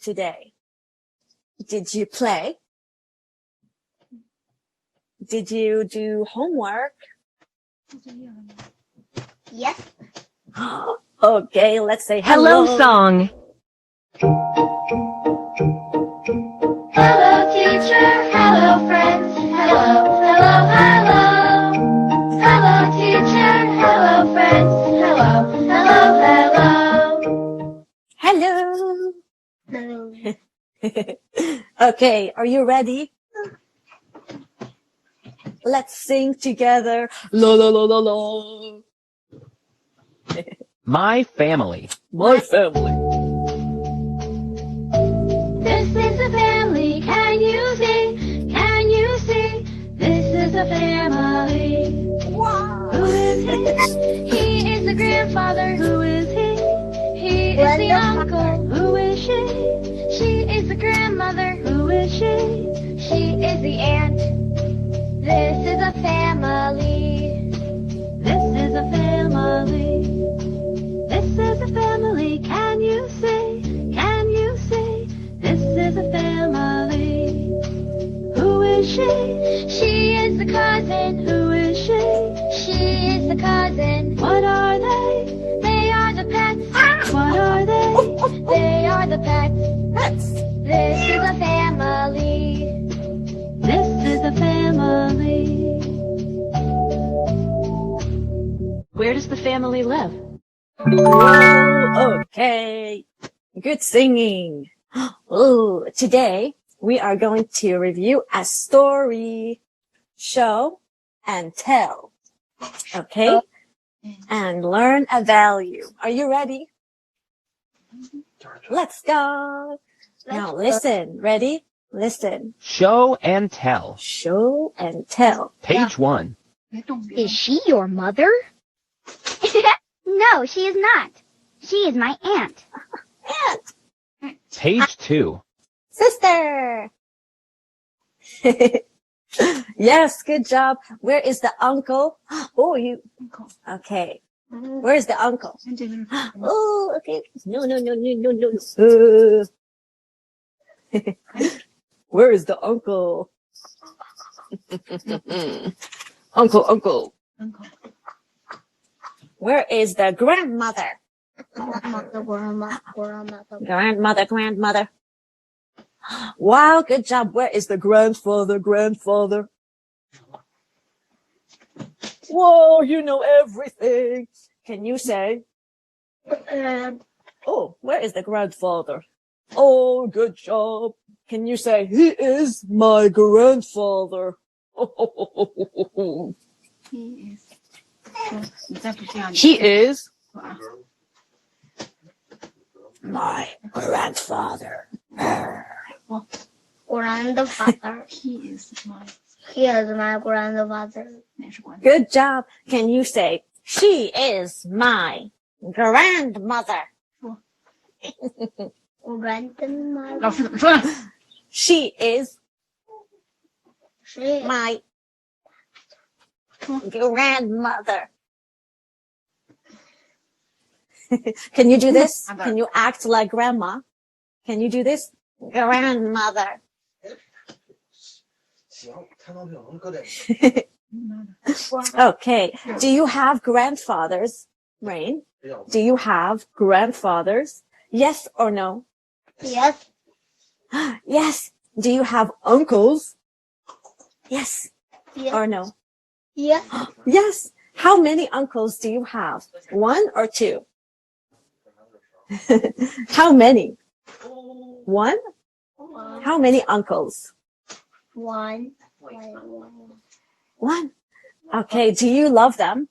today? Did you play? Did you do homework? Yes. Okay, let's say hello. Hello song. Hello, teacher. Hello, friends. Hello, hello, hello. Hello, teacher. Hello, friends. Hello, hello, hello. Hello. Okay, are you ready? Let's sing together. La la la la la. My family. My family. This is a family. Can you see? Can you see? This is a family. Wow. Who is he? He is the grandfather. Who is he? He is the uncle. Who is she? She is the grandmother. Who is she? She is the aunt. This is a family. This is a family. This is a family. Can you see? Can you see? This is a family. Who is she? She is the cousin. Who is she? She is the cousin. What are they? They are the pets. What are they? They are the pets. Pets. This is a family. This is a family. Where does the family live? Whoa, okay. Good singing. Oh, today we are going to review a story, show and tell. Okay? And learn a value. Are you ready? Let's go. Now listen. Ready? Listen. Show and tell. Show and tell. Page 1. Is she your mother? No, she is not. She is my aunt. Aunt. Page 2. Sister. Yes, good job. Where is the uncle? Oh, you. Okay. Where is the uncle? Oh, okay. No. Where is the uncle? Uncle. Where is the grandmother? Grandmother. Wow, good job. Where is the grandfather? Whoa, you know everything. Can you say? Oh, where is the grandfather? Oh, good job. Can you say, he is my grandfather? He is my grandfather. Grandfather. He is my grandfather. Good job. Can you say, she is my grandmother? Grandmother. She is my grandmother. Can you do this? Can you act like grandma? Can you do this? Grandmother. Okay. Do you have grandfathers, Rain? Do you have grandfathers? Yes or no? Yes. Yes. Do you have uncles? Yes or no? Yes. Yes. How many uncles do you have? 1 or 2? How many? 1? How many uncles? One. 1. Okay. Do you love them?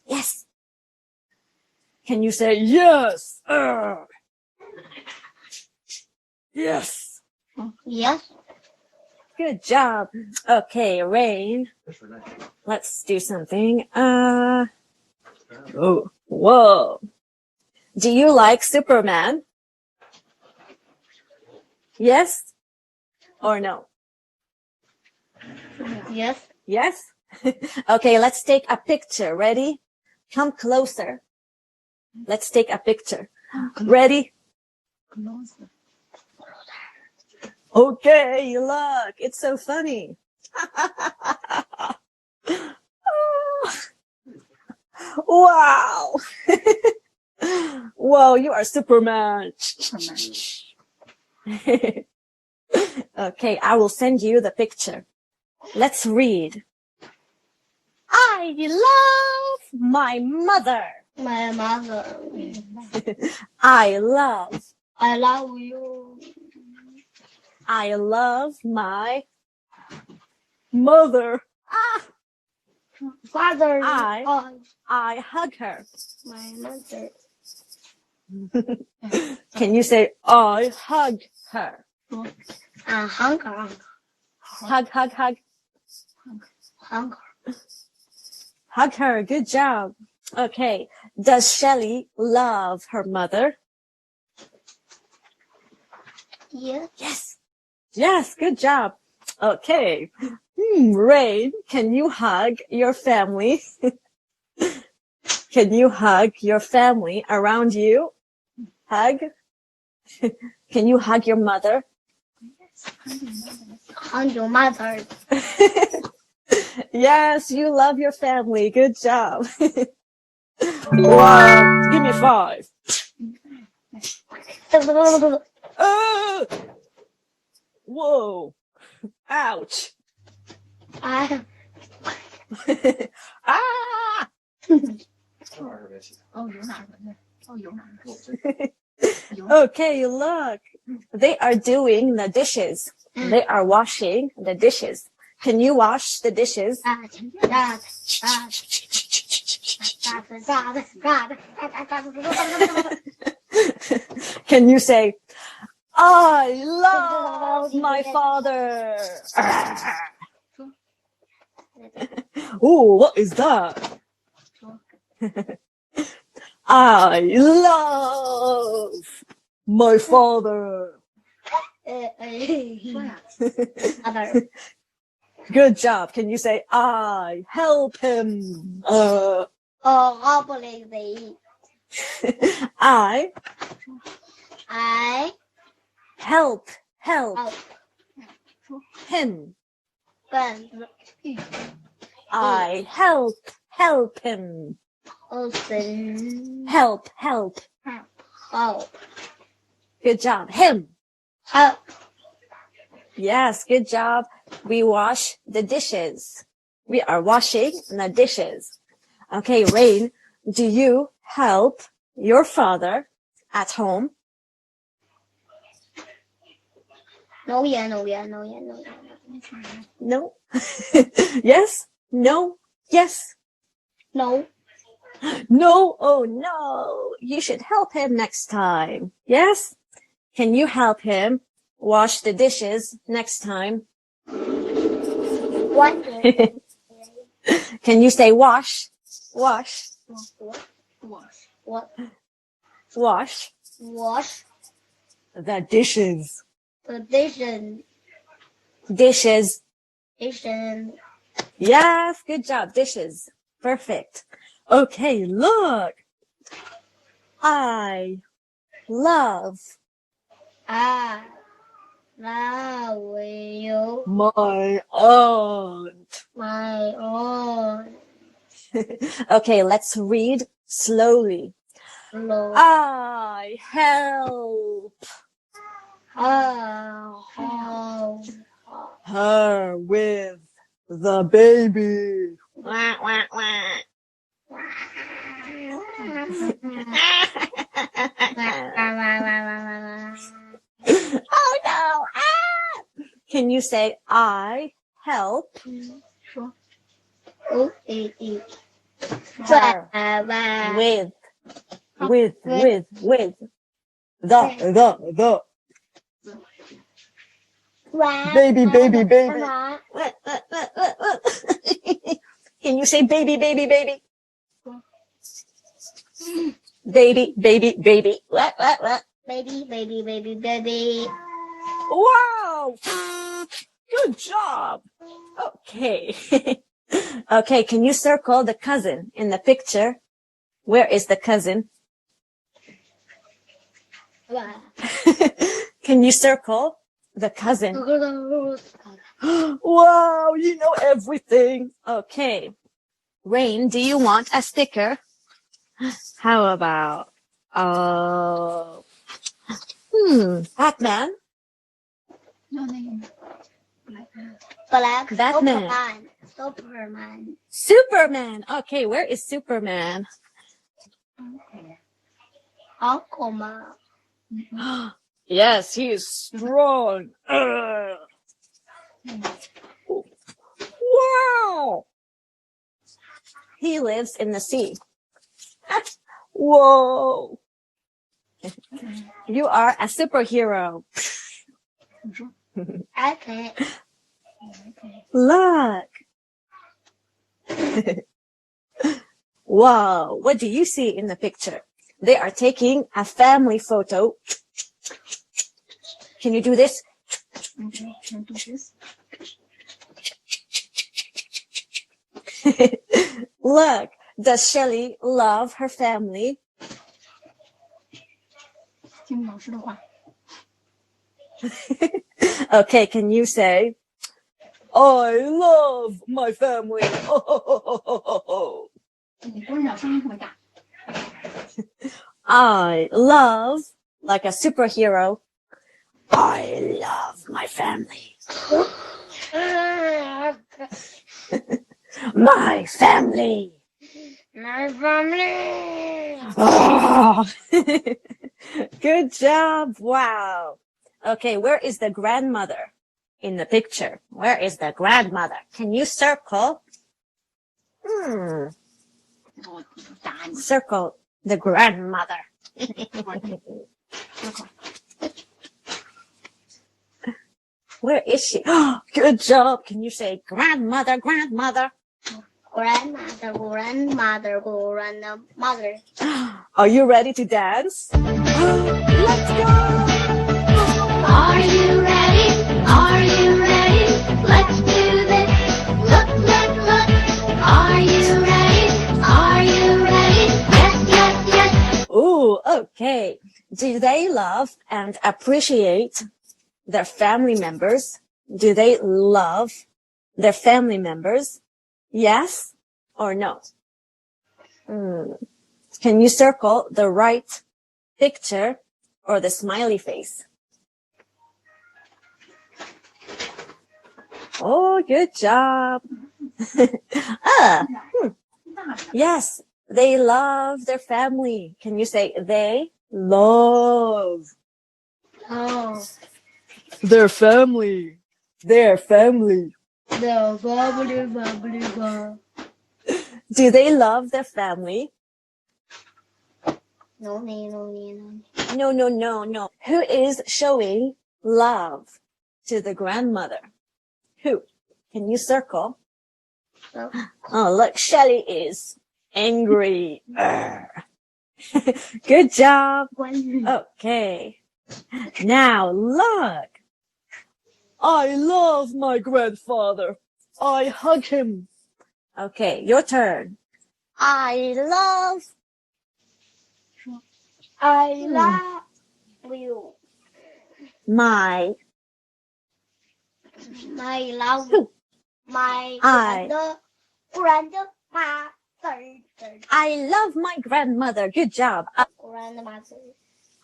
Yes. Can you say yes? Yes. Yes. Good job. Okay, Rain. Let's do something. Oh, whoa. Do you like Superman? Yes or no? Yes. Yes? Okay, let's take a picture. Ready? Come closer. Let's take a picture. Ready? Okay, look, it's so funny. Wow. Whoa, you are Superman. Okay, I will send you the picture. Let's read. I love my mother. My mother. I love. I love you. I love my mother. Father. I hug her. My mother. Can you say, I hug her? Hunger. Hug, hug, hug. Hunger. Hug her. Good job. Okay. Does Shelley love her mother? Yes. Yes. Yes. Good job. Okay. Rain, can you hug your family? Can you hug your family around you? Hug. Can you hug your mother? Hug your mother. Yes, you love your family. Good job. Wow. Give me 5. Whoa. Ouch. Ah. Okay, look. They are doing the dishes. They are washing the dishes. Can you wash the dishes? Can you say, I love my father? Oh, what is that? I love my father. Good job. Can you say, I help him? I help him. I help him. Help. Good job. Him. Help. Yes, good job. We wash the dishes. We are washing the dishes. Okay, Rain, do you help your father at home? No. No. Yes? No? Yes? No. No? Oh no. You should help him next time. Yes? Can you help him wash the dishes next time? What? Can you say wash? Wash. What? Wash. Wash The dishes. the dishes. Dishes. Dishes. Yes, good job. Dishes. Perfect. Okay, look. I love I love you. my aunt. My own. Okay, let's read slowly. Lord. I help her with the baby. Wah, wah, wah. Oh no! Ah! Can you say I help her with the baby. Can you say baby? Baby. What? Baby. Wow! Good job. Okay. Okay, can you circle the cousin in the picture? Where is the cousin? Can you circle the cousin? Wow, you know everything. Okay. Rain, do you want a sticker? How about, Batman? Black Batman. Superman. Superman. Okay, where is Superman? Aquaman. Yes, he is strong. Wow. He lives in the sea. Whoa. You are a superhero. Okay. Look. Wow. What do you see in the picture? They are taking a family photo. Can you do this? Look, does Shelly love her family? Okay, can you say, I love my family. I love, like a superhero, I love my family. My family. My family. Oh. Good job. Wow. Okay, where is the grandmother in the picture? Where is the grandmother? Can you circle? Circle the grandmother. Where is she? Good job. Can you say grandmother, grandmother? Grandmother. Are you ready to dance? Let's go! Are you ready? Are you ready? Let's do this. Look, look, look. Are you ready? Are you ready? Yes, yes, yes. Ooh, okay. Do they love and appreciate their family members? Do they love their family members? Yes or no? Can you circle the right picture or the smiley face? Oh, good job. Yes, they love their family. Can you say they love their family? Their family. The family. Do they love their family? No. No. Who is showing love to the grandmother? Who? Can you circle? No. Oh, look, Shelly is angry. Good job. Okay. Now look. I love my grandfather. I hug him. Okay, your turn. I love you. my My love. Who? My I grandmother. I love my grandmother. Good job. Grandmother.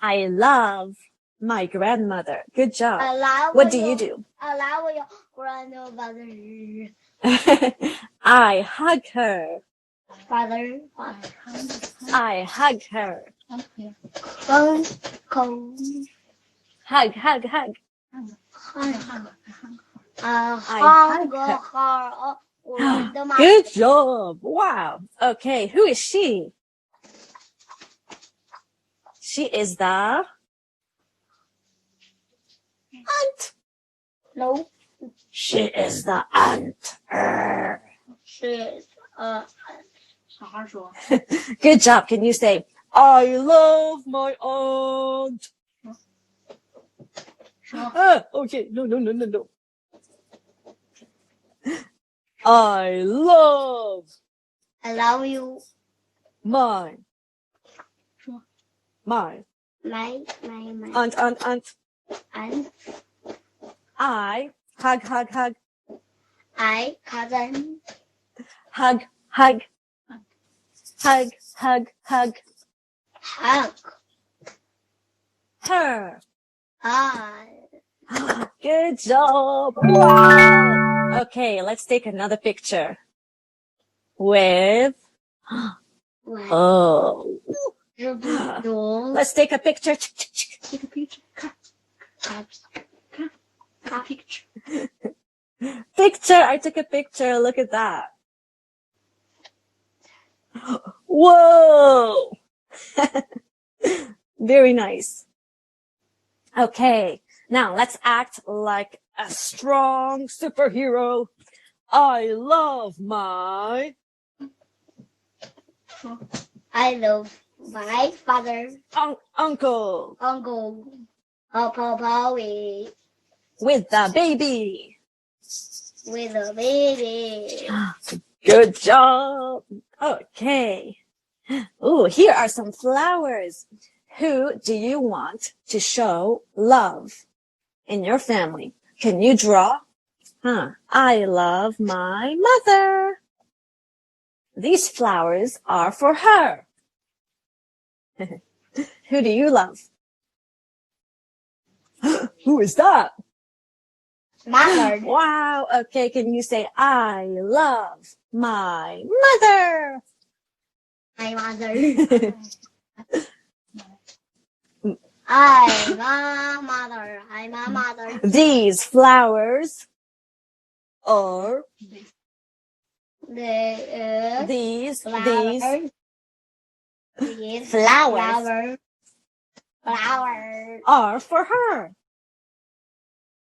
I love my grandmother. Good job. I love What do you do? I love your grandmother. I hug her. Father. I hug her. Cold. Hug. Hug her. Good job. Wow. Okay, who is she? She is the aunt. No. She is the aunt. She is Good job. Can you say, I love my aunt? Okay. No. I love I love you. my My. Aunt. And I. Hug. I, cousin. Hug. Hug. Hug. Her. I. Good job. Wow. Okay, let's take another picture. With, oh. No. Let's take a picture. Take a picture. Picture. Picture. I took a picture. Look at that. Whoa. Very nice. Okay. Now let's act like a strong superhero. I love my I love my father, uncle uncle, Papa, with the baby. with a baby. Good job. Okay. Ooh, here are some flowers. Who do you want to show love in your family? Can you draw? I love my mother. These flowers are for her. Who do you love? Who is that? Mother, Wow. Okay, can you say, I love my mother? my mother. I'm a mother. I'm a mother. These flowers are These these flowers are for her.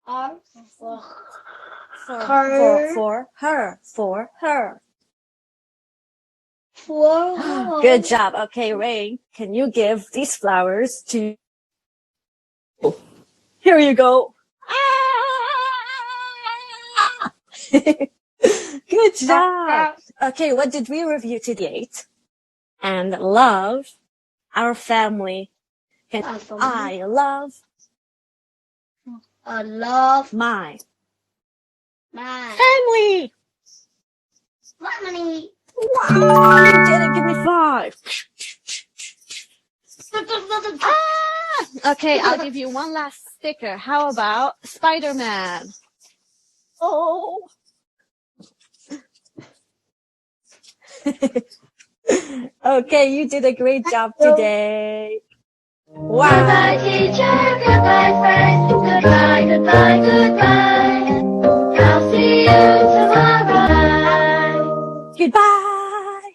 are for For her. her. For her. Good job. Okay, Ray, can you give these flowers to... Here you go. Good job. Okay, what did we review today? And love our family. I love my family. Family. Wow, you did it. Give me 5. Okay, I'll give you one last sticker. How about Spider-Man? Oh. Okay, you did a great job today. Wow. Goodbye, teacher. Goodbye, friends. Goodbye. I'll see you tomorrow. Goodbye.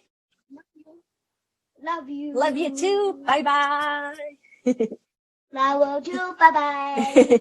Love you. Love you too. Bye-bye. Love you. Bye bye.